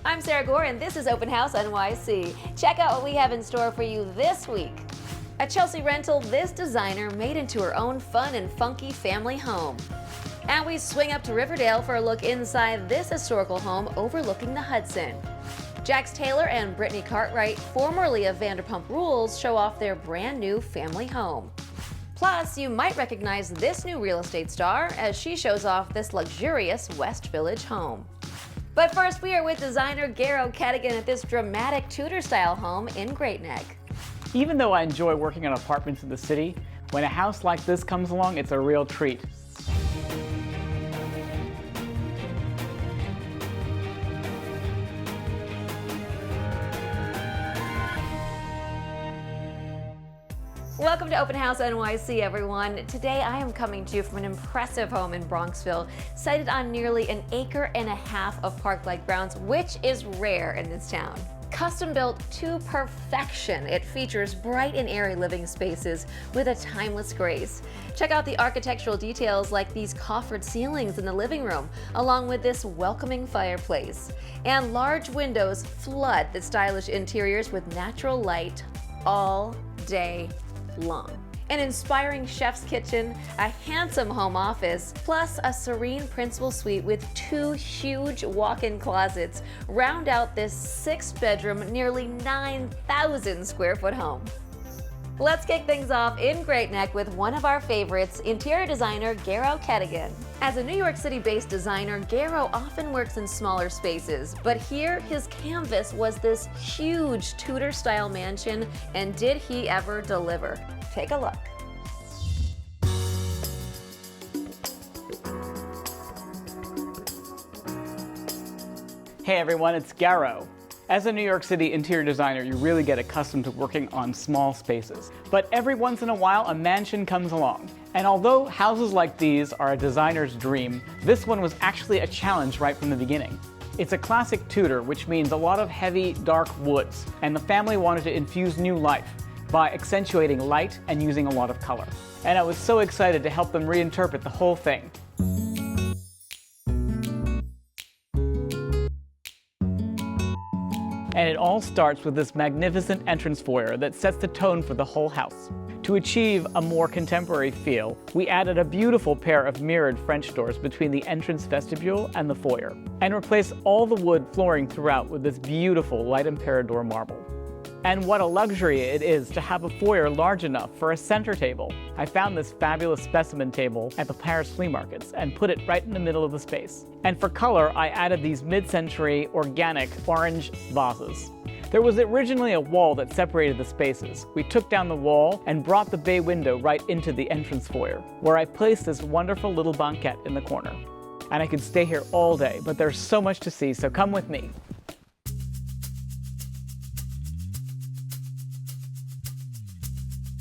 I'm Sarah Gore, and this is Open House NYC. Check out what we have in store for you this week. At Chelsea Rental, this designer made into her own fun and funky family home. And we swing up to Riverdale for a look inside this historical home overlooking the Hudson. Jax Taylor and Brittany Cartwright, formerly of Vanderpump Rules, show off their brand new family home. Plus, you might recognize this new real estate star as she shows off this luxurious West Village home. But first, we are with designer Garrow Kedigian at this dramatic Tudor-style home in Great Neck. Even though I enjoy working on apartments in the city, when a house like this comes along, it's a real treat. Welcome to Open House NYC, everyone. Today I am coming to you from an impressive home in Bronxville, sited on nearly an acre and a half of park-like grounds, which is rare in this town. Custom built to perfection, it features bright and airy living spaces with a timeless grace. Check out the architectural details like these coffered ceilings in the living room, along with this welcoming fireplace. And large windows flood the stylish interiors with natural light all day long. An inspiring chef's kitchen, a handsome home office, plus a serene principal suite with 2 huge walk-in closets round out this 6-bedroom, nearly 9,000 square foot home. Let's kick things off in Great Neck with one of our favorites, interior designer Garrow Kedigian. As a New York City-based designer, Garrow often works in smaller spaces, but here his canvas was this huge Tudor-style mansion, and did he ever deliver? Take a look. Hey everyone, it's Garrow. As a New York City interior designer, you really get accustomed to working on small spaces. But every once in a while, a mansion comes along. And although houses like these are a designer's dream, this one was actually a challenge right from the beginning. It's a classic Tudor, which means a lot of heavy, dark woods, and the family wanted to infuse new life by accentuating light and using a lot of color. And I was so excited to help them reinterpret the whole thing. And it all starts with this magnificent entrance foyer that sets the tone for the whole house. To achieve a more contemporary feel, we added a beautiful pair of mirrored French doors between the entrance vestibule and the foyer, and replaced all the wood flooring throughout with this beautiful light imperador marble. And what a luxury it is to have a foyer large enough for a center table. I found this fabulous specimen table at the Paris flea markets and put it right in the middle of the space. And for color, I added these mid-century organic orange vases. There was originally a wall that separated the spaces. We took down the wall and brought the bay window right into the entrance foyer, where I placed this wonderful little banquette in the corner. And I could stay here all day, but there's so much to see, so come with me.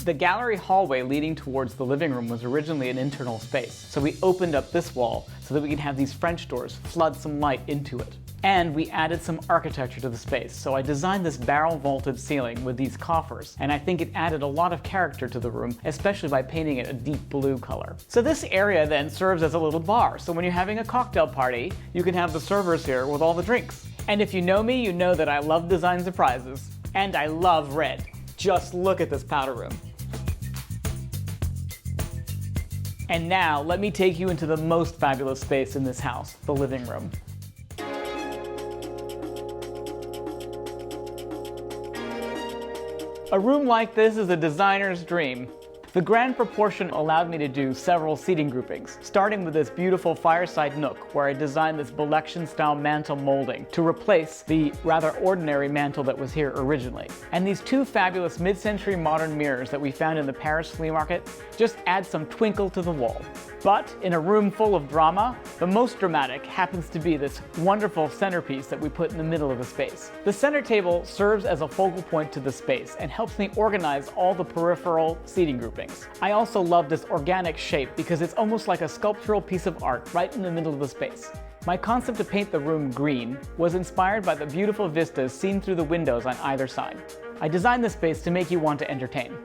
The gallery hallway leading towards the living room was originally an internal space, so we opened up this wall so that we could have these French doors flood some light into it. And we added some architecture to the space, so I designed this barrel-vaulted ceiling with these coffers, and I think it added a lot of character to the room, especially by painting it a deep blue color. So this area then serves as a little bar, so when you're having a cocktail party, you can have the servers here with all the drinks. And if you know me, you know that I love design surprises. And I love red. Just look at this powder room. And now, let me take you into the most fabulous space in this house, the living room. A room like this is a designer's dream. The grand proportion allowed me to do several seating groupings, starting with this beautiful fireside nook where I designed this Bollection-style mantle molding to replace the rather ordinary mantle that was here originally. And these 2 fabulous mid-century modern mirrors that we found in the Paris flea market just add some twinkle to the wall. But in a room full of drama, the most dramatic happens to be this wonderful centerpiece that we put in the middle of the space. The center table serves as a focal point to the space and helps me organize all the peripheral seating groupings. I also love this organic shape because it's almost like a sculptural piece of art right in the middle of the space. My concept to paint the room green was inspired by the beautiful vistas seen through the windows on either side. I designed this space to make you want to entertain.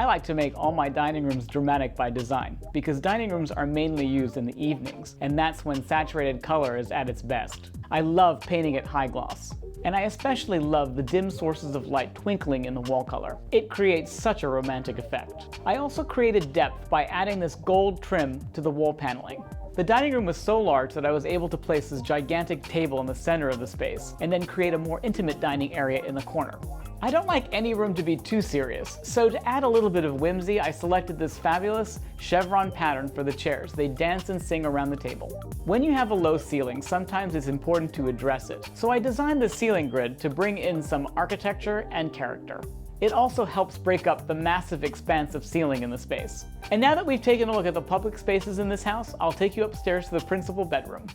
I like to make all my dining rooms dramatic by design, because dining rooms are mainly used in the evenings, and that's when saturated color is at its best. I love painting it high gloss. And I especially love the dim sources of light twinkling in the wall color. It creates such a romantic effect. I also created depth by adding this gold trim to the wall paneling. The dining room was so large that I was able to place this gigantic table in the center of the space, and then create a more intimate dining area in the corner. I don't like any room to be too serious, so to add a little bit of whimsy, I selected this fabulous chevron pattern for the chairs. They dance and sing around the table. When you have a low ceiling, sometimes it's important to address it. So I designed the ceiling grid to bring in some architecture and character. It also helps break up the massive expanse of ceiling in the space. And now that we've taken a look at the public spaces in this house, I'll take you upstairs to the principal bedroom.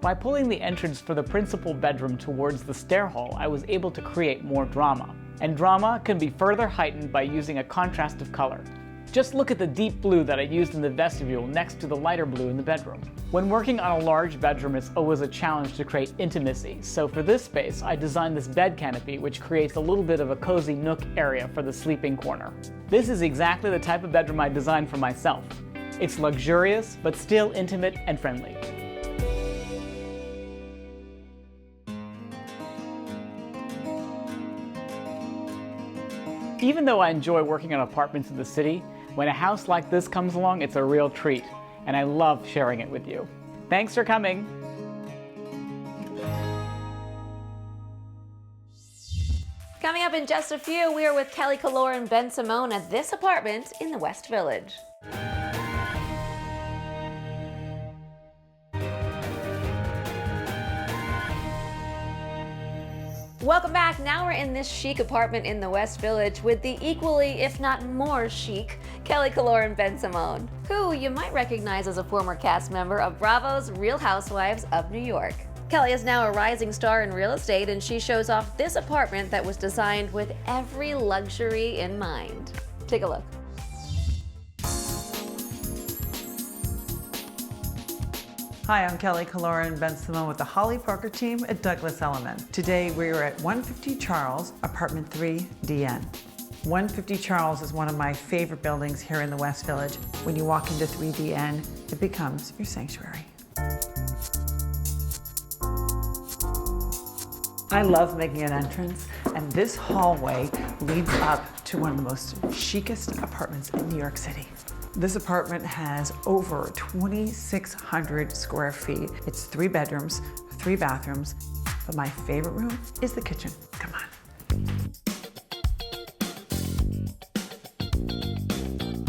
By pulling the entrance for the principal bedroom towards the stair hall, I was able to create more drama. And drama can be further heightened by using a contrast of color. Just look at the deep blue that I used in the vestibule next to the lighter blue in the bedroom. When working on a large bedroom, it's always a challenge to create intimacy. So for this space, I designed this bed canopy, which creates a little bit of a cozy nook area for the sleeping corner. This is exactly the type of bedroom I designed for myself. It's luxurious, but still intimate and friendly. Even though I enjoy working on apartments in the city, when a house like this comes along, it's a real treat, and I love sharing it with you. Thanks for coming. Coming up in just a few, we are with Killoren Bensimon at this apartment in the West Village. Welcome back. Now we're in this chic apartment in the West Village with the equally, if not more chic, Killoren Bensimon, who you might recognize as a former cast member of Bravo's Real Housewives of New York. Kelly is now a rising star in real estate, and she shows off this apartment that was designed with every luxury in mind. Take a look. Hi, I'm Killoren Bensimon with the Holly Parker team at Douglas Elliman. Today we are at 150 Charles, apartment 3DN. 150 Charles is one of my favorite buildings here in the West Village. When you walk into 3DN, it becomes your sanctuary. I love making an entrance, and this hallway leads up to one of the most chicest apartments in New York City. This apartment has over 2,600 square feet. It's 3 bedrooms, 3 bathrooms, but my favorite room is the kitchen. Come on.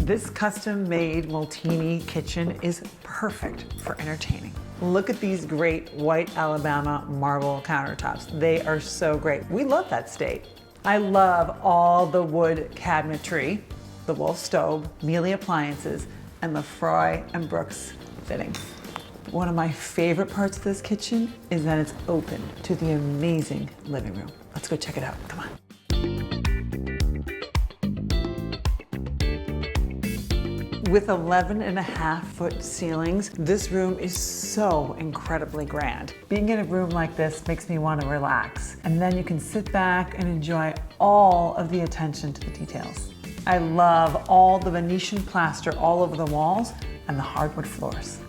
This custom-made Molteni kitchen is perfect for entertaining. Look at these great white Alabama marble countertops. They are so great. We love that state. I love all the wood cabinetry, the Wolf stove, Miele appliances, and the Fry and Brooks fittings. One of my favorite parts of this kitchen is that it's open to the amazing living room. Let's go check it out. Come on. With 11.5-foot ceilings, this room is so incredibly grand. Being in a room like this makes me want to relax, and then you can sit back and enjoy all of the attention to the details. I love all the Venetian plaster all over the walls and the hardwood floors.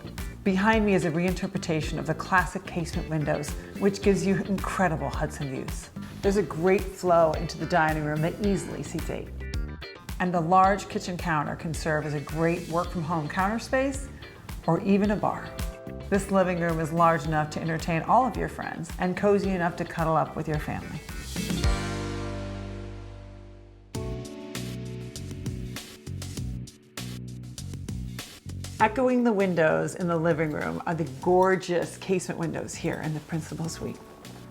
Behind me is a reinterpretation of the classic casement windows, which gives you incredible Hudson views. There's a great flow into the dining room that easily seats 8. And the large kitchen counter can serve as a great work-from-home counter space or even a bar. This living room is large enough to entertain all of your friends and cozy enough to cuddle up with your family. Echoing the windows in the living room are the gorgeous casement windows here in the principal suite.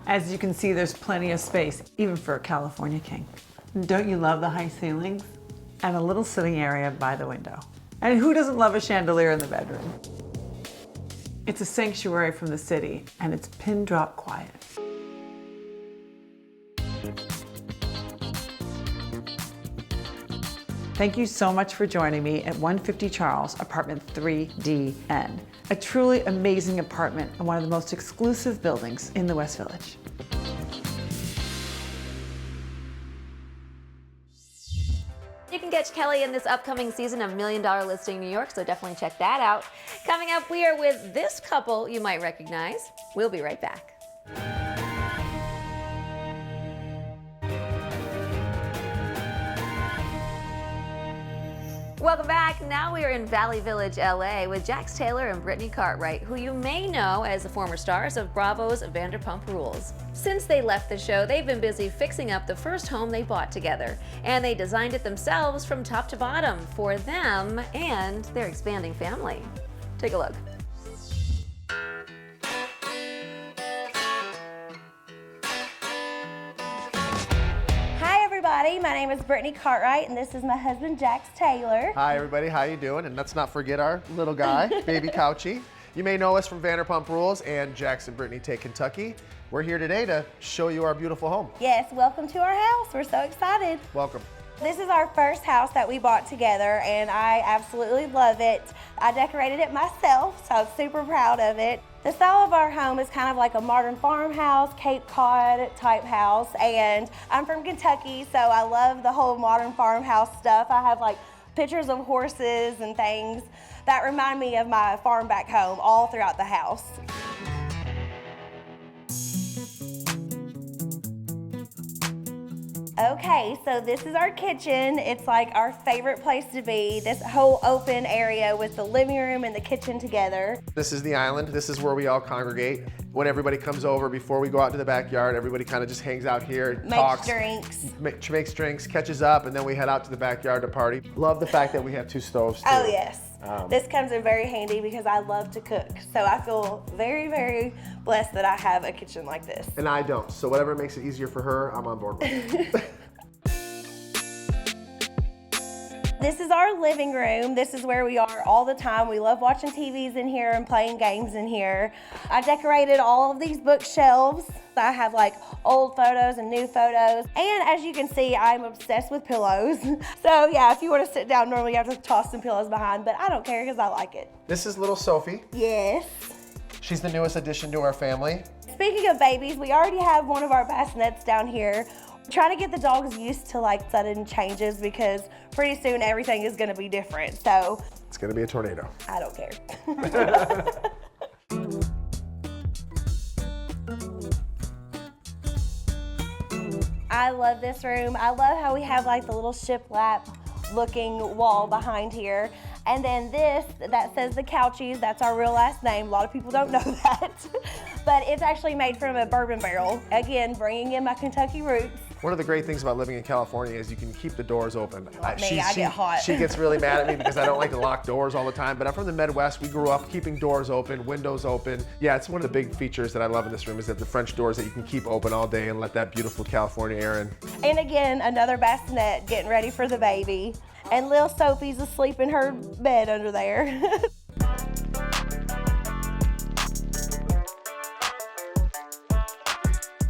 As you can see, there's plenty of space, even for a California king. Don't you love the high ceilings? And a little sitting area by the window. And who doesn't love a chandelier in the bedroom? It's a sanctuary from the city, and it's pin drop quiet. Thank you so much for joining me at 150 Charles, apartment 3DN. A truly amazing apartment and one of the most exclusive buildings in the West Village. You can catch Kelly in this upcoming season of $1 Million Listing New York, so definitely check that out. Coming up, we are with this couple you might recognize. We'll be right back. Welcome back. Now we are in Valley Village, LA with Jax Taylor and Brittany Cartwright, who you may know as the former stars of Bravo's Vanderpump Rules. Since they left the show, they've been busy fixing up the first home they bought together, and they designed it themselves from top to bottom for them and their expanding family. Take a look. My name is Brittany Cartwright, and this is my husband, Jax Taylor. Hi, everybody. How you doing? And let's not forget our little guy, baby Couchy. You may know us from Vanderpump Rules and Jax and Brittany Take Kentucky. We're here today to show you our beautiful home. Yes, welcome to our house. We're so excited. Welcome. This is our first house that we bought together, and I absolutely love it. I decorated it myself, so I'm super proud of it. The style of our home is kind of like a modern farmhouse, Cape Cod type house, and I'm from Kentucky, so I love the whole modern farmhouse stuff. I have like pictures of horses and things that remind me of my farm back home all throughout the house. Okay, so this is our kitchen. It's like our favorite place to be. This whole open area with the living room and the kitchen together. This is the island. This is where we all congregate. When everybody comes over, before we go out to the backyard, everybody kind of just hangs out here, talks, makes drinks, catches up, and then we head out to the backyard to party. Love the fact that we have 2 stoves too. Oh yes. This comes in very handy because I love to cook. So I feel very, very blessed that I have a kitchen like this. And I don't. So whatever makes it easier for her, I'm on board with. This is our living room. This is where we are all the time. We love watching TVs in here and playing games in here. I decorated all of these bookshelves. I have like old photos and new photos. And as you can see, I'm obsessed with pillows. So yeah, if you want to sit down, normally you have to toss some pillows behind, but I don't care because I like it. This is little Sophie. Yes. She's the newest addition to our family. Speaking of babies, we already have one of our bassinets down here. Trying to get the dogs used to like sudden changes because pretty soon everything is going to be different. So it's going to be a tornado. I don't care. I love this room. I love how we have like the little shiplap looking wall behind here. And then this, that says the Couchies, that's our real last name. A lot of people don't know that. But it's actually made from a bourbon barrel. Again, bringing in my Kentucky roots. One of the great things about living in California is you can keep the doors open. I get hot. She gets really mad at me because I don't like to lock doors all the time, but I'm from the Midwest. We grew up keeping doors open, windows open. Yeah, it's one of the big features that I love in this room is that the French doors that you can keep open all day and let that beautiful California air in. And again, another bassinet getting ready for the baby. And little Sophie's asleep in her bed under there.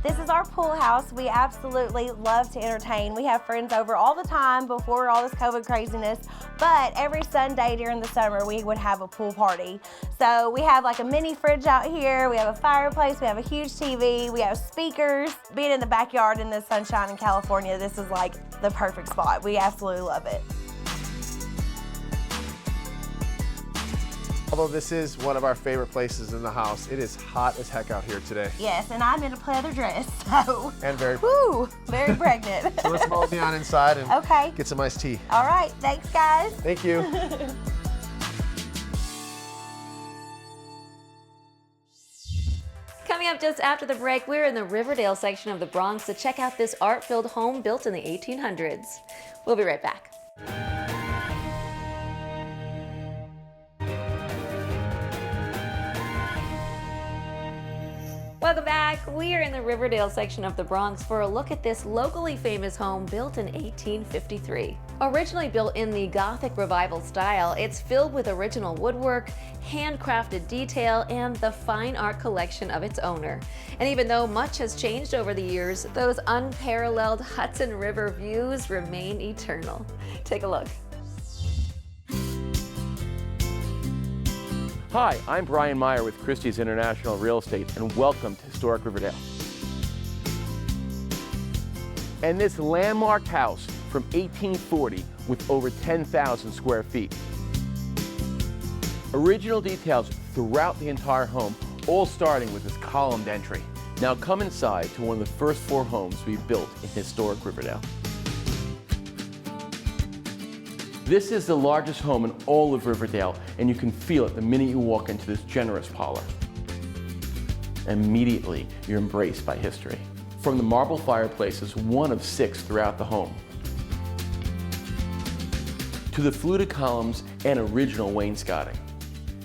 This is our pool house. We absolutely love to entertain. We have friends over all the time before all this COVID craziness, but every Sunday during the summer we would have a pool party. So we have like a mini fridge out here, we have a fireplace, we have a huge TV, we have speakers. Being in the backyard in the sunshine in California, this is like the perfect spot. We absolutely love it. Although this is one of our favorite places in the house, it is hot as heck out here today. Yes, and I'm in a pleather dress, so. And very very pregnant. So let's mosey on inside and get some iced tea. All right, thanks guys. Thank you. Coming up just after the break, we're in the Riverdale section of the Bronx to check out this art-filled home built in the 1800s. We'll be right back. Welcome back. We are in the Riverdale section of the Bronx for a look at this locally famous home built in 1853. Originally built in the Gothic Revival style, it's filled with original woodwork, handcrafted detail, and the fine art collection of its owner. And even though much has changed over the years, those unparalleled Hudson River views remain eternal. Take a look. Hi, I'm Brian Meyer with Christie's International Real Estate, and welcome to historic Riverdale. And this landmark house from 1840 with over 10,000 square feet. Original details throughout the entire home, all starting with this columned entry. Now come inside to one of the first 4 homes we built in historic Riverdale. This is the largest home in all of Riverdale, and you can feel it the minute you walk into this generous parlor. Immediately, you're embraced by history. From the marble fireplaces, one of 6 throughout the home, to the fluted columns and original wainscoting.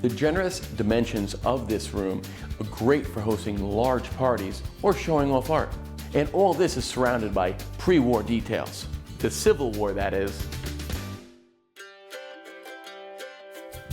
The generous dimensions of this room are great for hosting large parties or showing off art. And all this is surrounded by pre-war details. The Civil War, that is.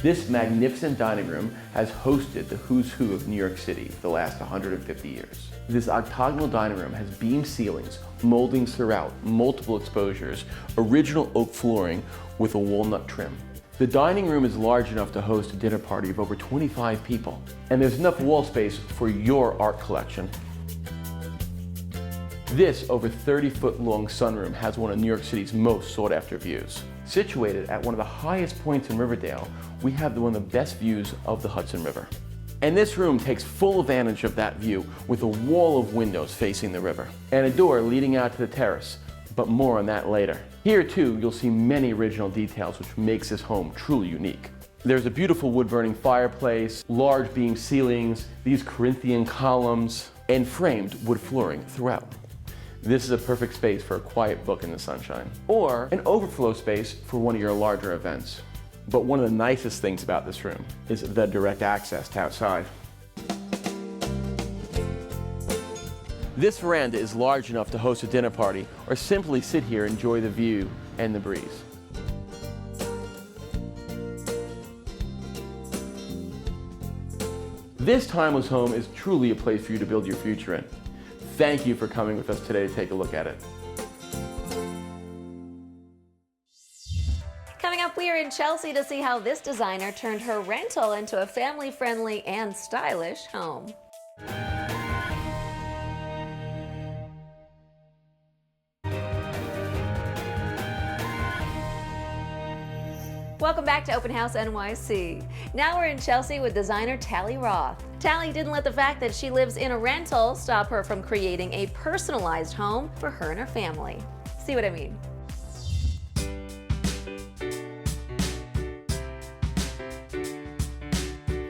This magnificent dining room has hosted the who's who of New York City for the last 150 years. This octagonal dining room has beam ceilings, moldings throughout, multiple exposures, original oak flooring with a walnut trim. The dining room is large enough to host a dinner party of over 25 people, and there's enough wall space for your art collection. This over 30-foot long sunroom has one of New York City's most sought after views. Situated at one of the highest points in Riverdale, we have one of the best views of the Hudson River. And this room takes full advantage of that view with a wall of windows facing the river and a door leading out to the terrace, but more on that later. Here too, you'll see many original details which makes this home truly unique. There's a beautiful wood-burning fireplace, large beam ceilings, these Corinthian columns, and framed wood flooring throughout. This is a perfect space for a quiet book in the sunshine, or an overflow space for one of your larger events. But one of the nicest things about this room is the direct access to outside. This veranda is large enough to host a dinner party or simply sit here and enjoy the view and the breeze. This timeless home is truly a place for you to build your future in. Thank you for coming with us today to take a look at it. Coming up, we are in Chelsea to see how this designer turned her rental into a family-friendly and stylish home. Welcome back to Open House NYC. Now we're in Chelsea with designer Tally Roth. Tally didn't let the fact that she lives in a rental stop her from creating a personalized home for her and her family. See what I mean?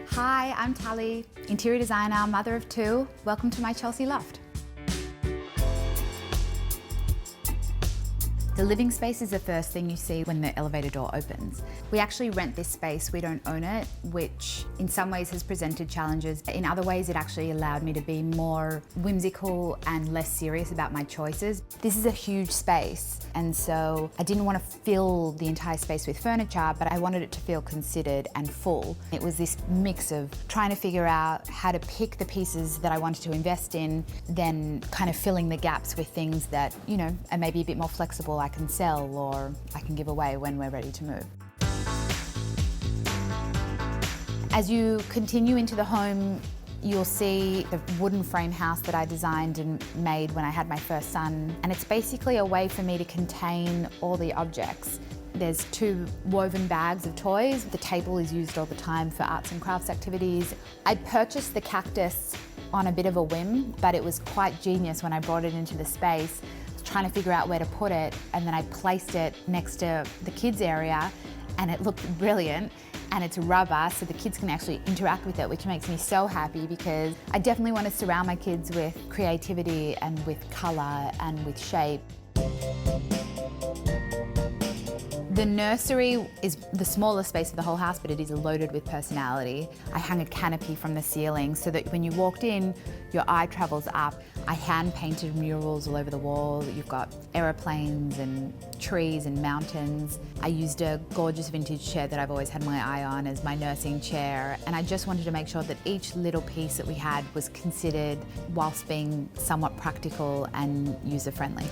Hi, I'm Tally, interior designer, mother of 2. Welcome to my Chelsea loft. The living space is the first thing you see when the elevator door opens. We actually rent this space, we don't own it, which in some ways has presented challenges. In other ways, it actually allowed me to be more whimsical and less serious about my choices. This is a huge space, and so I didn't want to fill the entire space with furniture, but I wanted it to feel considered and full. It was this mix of trying to figure out how to pick the pieces that I wanted to invest in, then kind of filling the gaps with things that, you know, are maybe a bit more flexible, I can sell or I can give away when we're ready to move. As you continue into the home, you'll see the wooden frame house that I designed and made when I had my first son. And it's basically a way for me to contain all the objects. There's 2 woven bags of toys. The table is used all the time for arts and crafts activities. I purchased the cactus on a bit of a whim, but it was quite genius when I brought it into the space. Trying to figure out where to put it, and then I placed it next to the kids area and it looked brilliant, and it's rubber so the kids can actually interact with it, which makes me so happy because I definitely want to surround my kids with creativity and with colour and with shape. The nursery is the smallest space of the whole house, but it is loaded with personality. I hung a canopy from the ceiling so that when you walked in, your eye travels up. I hand-painted murals all over the wall. You've got aeroplanes and trees and mountains. I used a gorgeous vintage chair that I've always had my eye on as my nursing chair, and I just wanted to make sure that each little piece that we had was considered whilst being somewhat practical and user-friendly.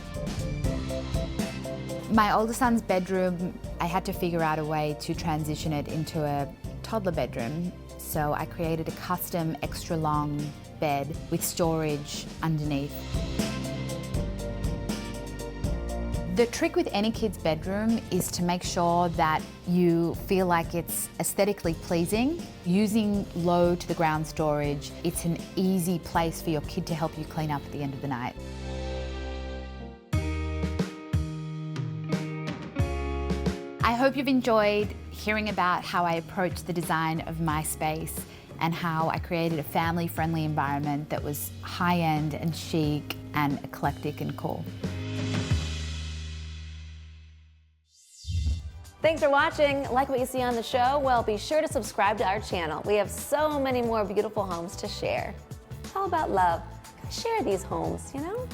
My older son's bedroom, I had to figure out a way to transition it into a toddler bedroom, so I created a custom extra long bed with storage underneath. The trick with any kid's bedroom is to make sure that you feel like it's aesthetically pleasing. Using low to the ground storage, it's an easy place for your kid to help you clean up at the end of the night. I hope you've enjoyed hearing about how I approached the design of my space and how I created a family-friendly environment that was high-end and chic and eclectic and cool. Thanks for watching. Like what you see on the show? Well, be sure to subscribe to our channel. We have so many more beautiful homes to share. How about love? Share these homes, you know?